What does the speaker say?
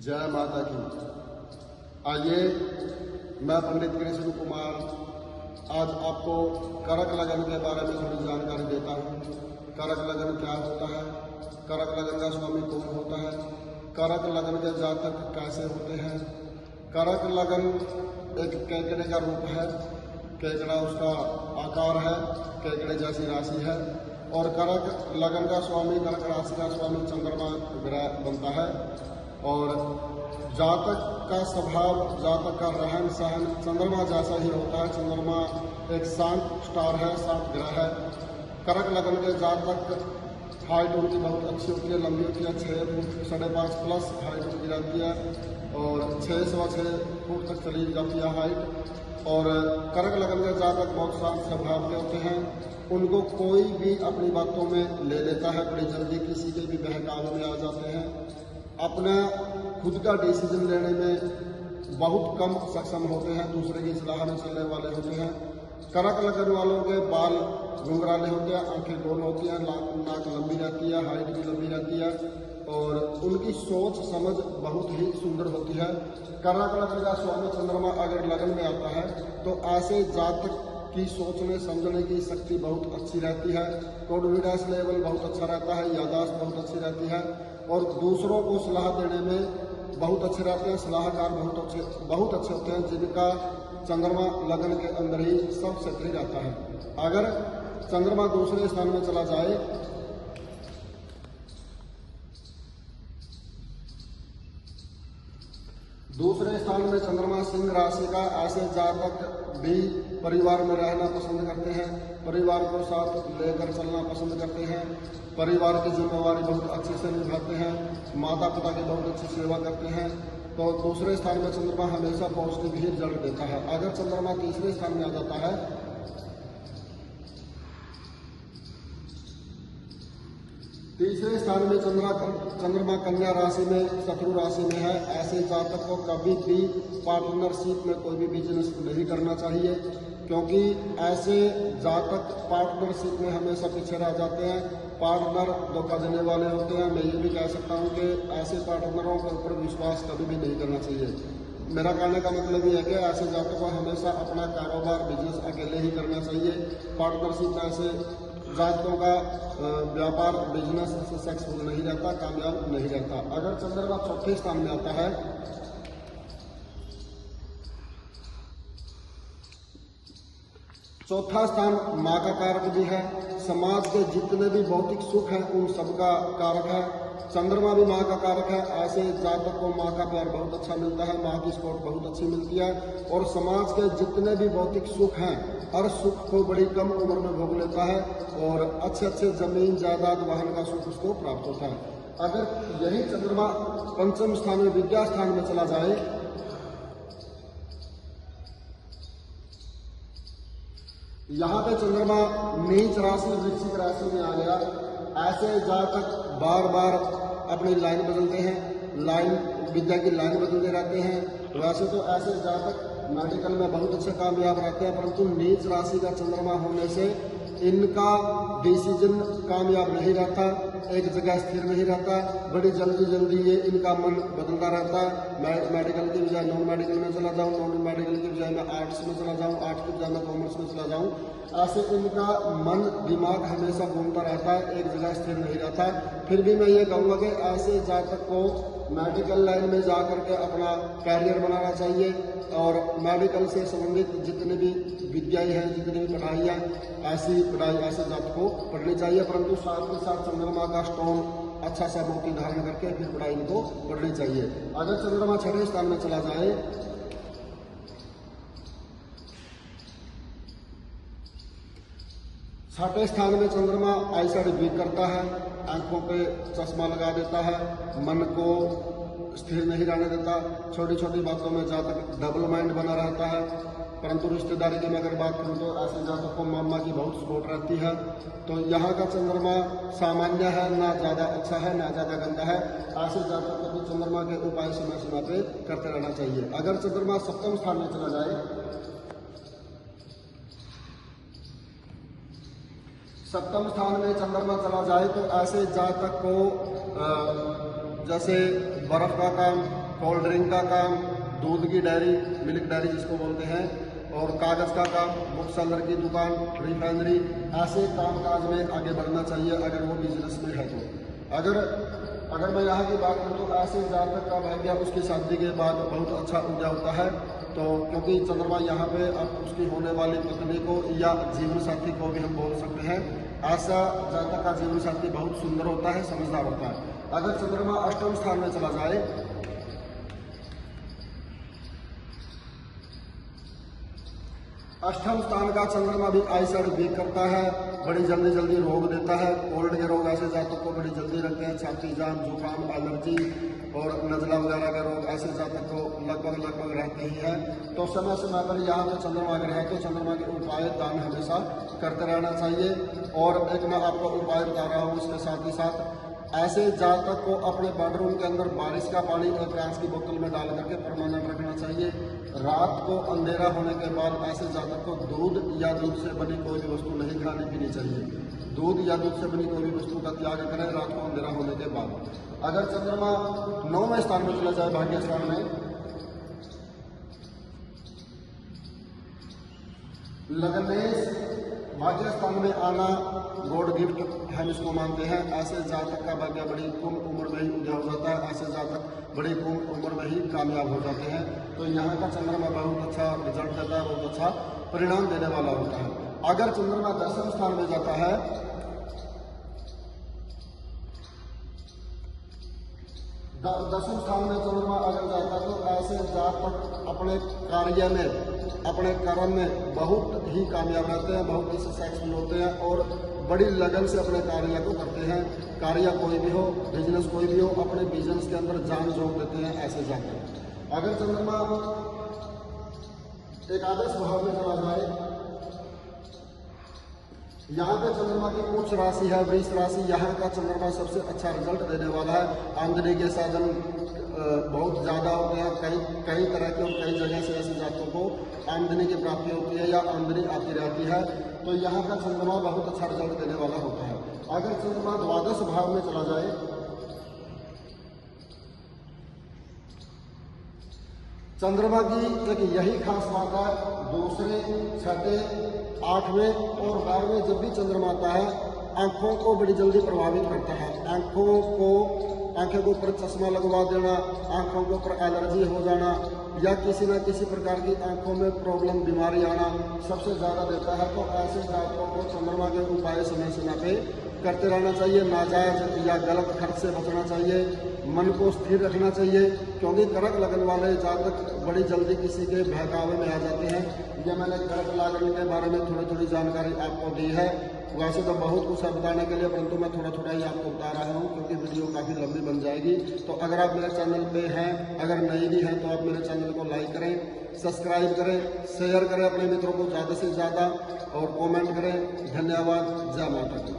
जय माता की। आइए, मैं पंडित कृष्ण कुमार आज आपको करक लगन के बारे में थोड़ी जानकारी देता हूँ। करक लगन क्या होता है, करक लगन का स्वामी कौन होता है, करक लगन के जातक कैसे होते हैं। करक लगन एक केकड़े का रूप है, केकड़ा उसका आकार है, केकड़े जैसी राशि है। और करक लगन का स्वामी, कर्क राशि का स्वामी चंद्रमा ग्रह बनता है। और जातक का स्वभाव, जातक का रहन सहन चंद्रमा जैसा ही होता है। चंद्रमा एक शांत स्टार है, शांत ग्रह है। करक लगन के जातक हाइट उनकी बहुत अच्छी होती है, लंबी होती है, 6 फुट 5.5 प्लस हाइट उनकी रहती है और 6 फुट तक चली जाती है हाइट। और करक लगन के जातक बहुत शांत स्वभाव के होते हैं। उनको कोई भी अपनी बातों में ले लेता है, बड़ी जल्दी किसी के भी बहकावे में आ जाते हैं। अपना खुद का डिसीजन लेने में बहुत कम सक्षम होते हैं, दूसरे की सलाह में चलने वाले होते हैं। करक लगन वालों के बाल घुंघराले होते हैं, आंखें गोल होती हैं, नाक लंबी रहती है, हाइट भी लंबी रहती है और उनकी सोच समझ बहुत ही सुंदर होती है। करक लगन का स्वामी चंद्रमा अगर लगन में आता है तो ऐसे जातक की सोचने समझने की शक्ति बहुत अच्छी रहती है, कॉन्फिडेंस लेवल बहुत अच्छा रहता है, याददाश्त बहुत अच्छी रहती है और दूसरों को सलाह देने में बहुत अच्छे रहते हैं। सलाहकार बहुत अच्छे होते हैं जिनका चंद्रमा लगन के अंदर ही सब सक्रिय रहता है। अगर चंद्रमा दूसरे स्थान में चला जाए, दूसरे स्थान में चंद्रमा सिंह राशि का, ऐसे जातक भी परिवार में रहना पसंद करते हैं, परिवार को साथ लेकर चलना पसंद करते हैं, परिवार की जिम्मेवारी बहुत अच्छे से निभाते हैं, माता पिता की बहुत अच्छी सेवा करते हैं। तो दूसरे स्थान में चंद्रमा हमेशा पॉजिटिव ही रिजल्ट देता है। अगर चंद्रमा तीसरे स्थान में आ जाता है, तीसरे स्थान में चंद्रमा कन्या राशि में, शत्रु राशि में है, ऐसे जातक को कभी भी पार्टनरशिप में कोई भी बिजनेस नहीं करना चाहिए, क्योंकि ऐसे जातक पार्टनरशिप में हमेशा पीछे रह जाते हैं। पार्टनर धोखा देने वाले होते हैं। मैं ये भी कह सकता हूँ कि ऐसे पार्टनरों के ऊपर विश्वास कभी भी नहीं करना चाहिए। मेरा कहने का मतलब ये है कि ऐसे जातकों को हमेशा अपना कारोबार, बिजनेस अकेले ही करना चाहिए। पार्टनरशिप में ऐसे जातकों का व्यापार, बिजनेस सक्सेसफुल नहीं रहता, कामयाब नहीं रहता। अगर चंद्रमा चौथे स्थान में आता है, चौथा स्थान माँ का कारक भी है, समाज के जितने भी भौतिक सुख हैं उन सबका कारक है। चंद्रमा भी माँ का कारक है। ऐसे जातक को माँ का प्यार बहुत अच्छा मिलता है, माँ की सपोर्ट बहुत अच्छी मिलती है और समाज के जितने भी भौतिक सुख हैं, हर सुख को बड़ी कम उम्र में भोग लेता है और अच्छे जमीन जायदाद वाहन का सुख उसको प्राप्त होता है। अगर यही चंद्रमा पंचम स्थान में, विद्या स्थान में चला जाए, यहाँ पे चंद्रमा नीच राशि वृश्चिक राशि में आ गया, ऐसे जातक बार बार अपनी लाइन बदलते हैं, लाइन विद्या की लाइन बदलते रहते हैं। वैसे तो ऐसे जातक मेडिकल में बहुत अच्छे कामयाब रहते हैं, परंतु नीच राशि का चंद्रमा होने से इनका डिसीजन कामयाब नहीं रहता, एक जगह स्थिर नहीं रहता, बड़ी जल्दी ये इनका मन बदलता रहता है। मेडिकल की बजाय नॉन मेडिकल में चला जाऊँ, नॉन मेडिकल की बजाय मैं आर्ट्स में चला जाऊँ, आर्ट्स की बजाय मैं कॉमर्स में चला जाऊँ। ऐसे इनका मन दिमाग हमेशा घूमता रहता है, एक जगह स्थिर नहीं रहता। फिर भी मैं ये कहूँगा कि ऐसे जातक को मेडिकल लाइन में जा करके अपना कैरियर बनाना चाहिए और मेडिकल से संबंधित जितनी भी विद्याएं हैं, जितनी भी पढ़ाई है, ऐसी पढ़ाई ऐसे जातक को पढ़नी चाहिए। परंतु साथ के साथ चंद्रमा का स्टोन अच्छा सा मोती धारण करके फिर पढ़ाई इनको पढ़नी चाहिए। अगर चंद्रमा छठे स्थान में चला जाए, छठे स्थान में चंद्रमा आईसाइट वीक करता है, आंखों पे चश्मा लगा देता है, मन को स्थिर नहीं रहने देता, छोटी छोटी बातों में जातक डबल माइंड बना रहता है। परंतु रिश्तेदारी की मैं अगर बात करूं तो ऐसे जातक को मामा की बहुत सपोर्ट रहती है। तो यहाँ का चंद्रमा सामान्य है, ना ज़्यादा अच्छा है ना ज़्यादा गंदा है। ऐसे जातक को भी चंद्रमा के उपाय समय पे करते रहना चाहिए। अगर चंद्रमा सप्तम स्थान में चला जाए, सप्तम स्थान में चंद्रमा चला जाए तो ऐसे जातक को जैसे बर्फ का काम, कोल्ड ड्रिंक का काम, दूध की डेयरी, मिल्क डेयरी जिसको बोलते हैं, और कागज़ का काम, बुक सेलर की दुकान, रिफाइनरी, ऐसे कामकाज में आगे बढ़ना चाहिए अगर वो बिजनेस में है तो। अगर मैं यहाँ की बात करूँ तो ऐसे जातक का भाग्य उसकी शादी के बाद बहुत अच्छा उजा होता है। तो क्योंकि चंद्रमा यहाँ पे अब उसकी होने वाली पत्नी को या जीवन साथी को भी हम बोल सकते हैं, ऐसा जातक का जीवन साथी बहुत सुंदर होता है, समझदार होता है। अगर चंद्रमा अष्टम स्थान में चला जाए, अष्टम स्थान का चंद्रमा भी आई साइड वीक करता है, बड़ी जल्दी रोग देता है। कोल्ड के रोग ऐसे जातक को बड़ी जल्दी रखते हैं, छाती जाम, जुकाम, एलर्जी और नजला वगैरह के रोग ऐसे जातक को लगभग रहते ही हैं। तो समय समय पर यहाँ पे चंद्रमा अगर है तो चंद्रमा के उपाय दान हमेशा करते रहना चाहिए। और एक मैं आपको उपाय बता रहा हूँ, उसके साथ ही साथ ऐसे जातक को अपने बेडरूम के अंदर बारिश का पानी एक कांच की बोतल में डाल करके परमानेंट रखना चाहिए। रात को अंधेरा होने के बाद ऐसे जातक को दूध या दूध से बनी कोई भी वस्तु नहीं खानी पीनी चाहिए। दूध या दूध से बनी कोई भी वस्तु का त्याग करें रात को अंधेरा होने के बाद। अगर चंद्रमा 9वें स्थान में चला जाए, भाग्य स्थान में, लगनेश भाग्य स्थान में आना गॉड गिफ्ट हम इसको मानते हैं। ऐसे जातक का भाग्य बड़ी कम उम्र में ही उजा हो जाता है, ऐसे जातक बड़ी कम उम्र में ही कामयाब हो जाते हैं। तो यहाँ का चंद्रमा बहुत अच्छा रिजल्ट देता है, बहुत अच्छा परिणाम देने वाला होता है। अगर चंद्रमा 10वें स्थान में जाता है, 10वें स्थान में चंद्रमा अगर जाता है तो ऐसे जातक अपने कार्य में, अपने कर्म में बहुत ही कामयाब रहते हैं, बहुत ही सक्सेसफुल होते हैं और बड़ी लगन से अपने कार्य को करते हैं। कार्य कोई भी हो, बिजनेस कोई भी हो, अपने बिजनेस के अंदर जान झोंक देते हैं ऐसे जातक। अगर चंद्रमा एकादश भाव में चला जाए, यहाँ पे चंद्रमा की उच्च राशि है वृष राशि, यहाँ का चंद्रमा सबसे अच्छा रिजल्ट देने वाला है। आमदनी के साधन बहुत ज़्यादा होते हैं, कई तरह के और कई जगह से ऐसे जातकों को आमदनी की प्राप्ति होती है या आमदनी आती रहती है। तो यहाँ का चंद्रमा बहुत अच्छा रिजल्ट देने वाला होता है। अगर चंद्रमा द्वादश भाव में चला जाए, चंद्रमा की एक यही खास बात है, दूसरे, छठे, 8वें और 12वें जब भी चंद्रमा आता है आंखों को बड़ी जल्दी प्रभावित करता है। आंखों के ऊपर चश्मा लगवा देना, आंखों के ऊपर एलर्जी हो जाना या किसी न किसी प्रकार की आंखों में प्रॉब्लम, बीमारी आना सबसे ज़्यादा देता है। तो ऐसे जातकों को चंद्रमा के उपाय समय समय पे करते रहना चाहिए। नाजायज या गलत खर्च से बचना चाहिए, मन को स्थिर रखना चाहिए, क्योंकि कर्क लगन वाले जातक बड़ी जल्दी किसी के बहकावे में आ जाते हैं। ये मैंने कर्क लगन के बारे में थोड़ी जानकारी आपको दी है। वैसे तो बहुत कुछ है बताने के लिए, परंतु मैं थोड़ा ही आपको बता रहा हूँ क्योंकि वीडियो काफ़ी लंबी बन जाएगी। तो अगर आप मेरे चैनल पे हैं, अगर नए भी हैं, तो आप मेरे चैनल को लाइक करें, सब्सक्राइब करें, शेयर करें अपने मित्रों को ज़्यादा से ज़्यादा और कमेंट करें। धन्यवाद। जय माता दी।